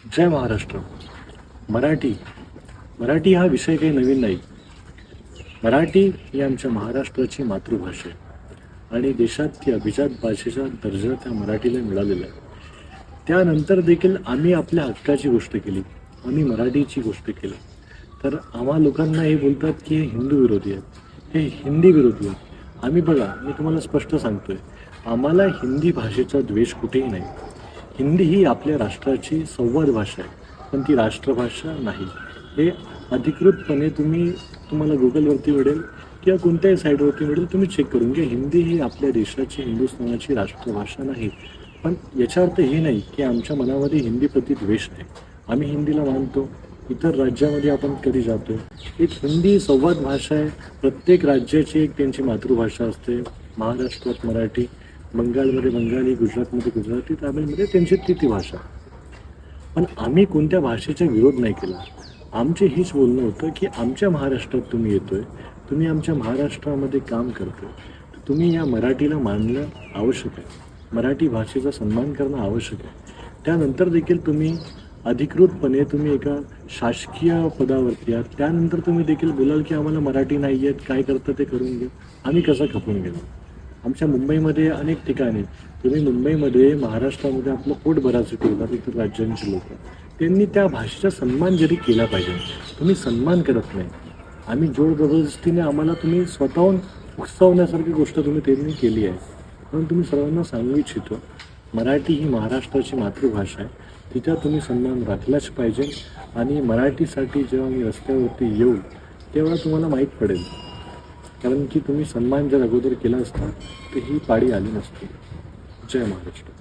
जय महाराष्ट्र. मराठी मराठी हा विषय काही नवीन नाही. मराठी ही आमच्या महाराष्ट्राची मातृभाषा आहे आणि देशात ती अभिजात भाषेचा दर्जा त्या मराठीला मिळालेला आहे. त्यानंतर देखील आम्ही आपल्या हक्काची गोष्ट केली, आम्ही मराठीची गोष्ट केली. तर आम्हा लोकांना हे बोलतात की हे हिंदू विरोधी आहेत, हे हिंदी विरोधी आहेत. आम्ही बघा, मी तुम्हाला स्पष्ट सांगतोय, आम्हाला हिंदी भाषेचा द्वेष कुठेही नाही. हिंदी ही आपल्या राष्ट्राची संवाद भाषा आहे, पण ती राष्ट्रभाषा नाही. हे अधिकृतपणे तुम्हाला गुगलवरती मिळेल किंवा कोणत्याही साईटवरती मिळेल, तुम्ही चेक करून घ्या. हिंदी ही आपल्या देशाची, हिंदुस्थानाची राष्ट्रभाषा नाही. पण याचा अर्थ हे नाही की आमच्या मनामध्ये हिंदीप्रती द्वेष नाही. आम्ही हिंदीला मानतो. इतर राज्यामध्ये आपण कधी जातो, एक हिंदी संवाद भाषा आहे. प्रत्येक राज्याची एक त्यांची मातृभाषा असते. महाराष्ट्रात मराठी, बंगालमध्ये बंगाली, गुजरातमध्ये गुजराती, तामिळमध्ये त्यांची ती भाषा. पण आम्ही कोणत्या भाषेचा विरोध नाही केला. आमचे हेच बोलणं होतं की आमच्या महाराष्ट्रात तुम्ही येतोय, तुम्ही आमच्या महाराष्ट्रामध्ये काम करतोय, तर तुम्ही या मराठीला मानणं आवश्यक आहे. मराठी भाषेचा सन्मान करणं आवश्यक आहे. त्यानंतर देखील तुम्ही अधिकृतपणे तुम्ही एका शासकीय पदावरती आहात, त्यानंतर तुम्ही देखील बोलाल की आम्हाला मराठी नाही येत, काय करतं ते करून घ्या. आम्ही कसं खपून गेलो. आमच्या मुंबईमध्ये अनेक ठिकाणी, तुम्ही मुंबईमध्ये महाराष्ट्रामध्ये आपलं पोट भरायसाठी होतात इतर राज्यांची लोक, त्यांनी त्या भाषेचा सन्मान जरी केला पाहिजे. तुम्ही सन्मान करत नाही. आम्ही जोर जबरदस्तीने आम्हाला तुम्ही स्वतःहून उकसावण्यासारखी गोष्ट त्यांनी केली आहे. म्हणून तुम्ही सर्वांना सांगू इच्छितो, मराठी ही महाराष्ट्राची मातृभाषा आहे, तिचा तुम्ही सन्मान राखलाच पाहिजे. आणि मराठीसाठी जेव्हा मी रस्त्यावरती येऊ तेव्हा तुम्हाला माहीत पडेल, कारण की तुम्ही सन्मान जर अगोदर केला असता तर ही पाळी आली नसती. जय महाराष्ट्र.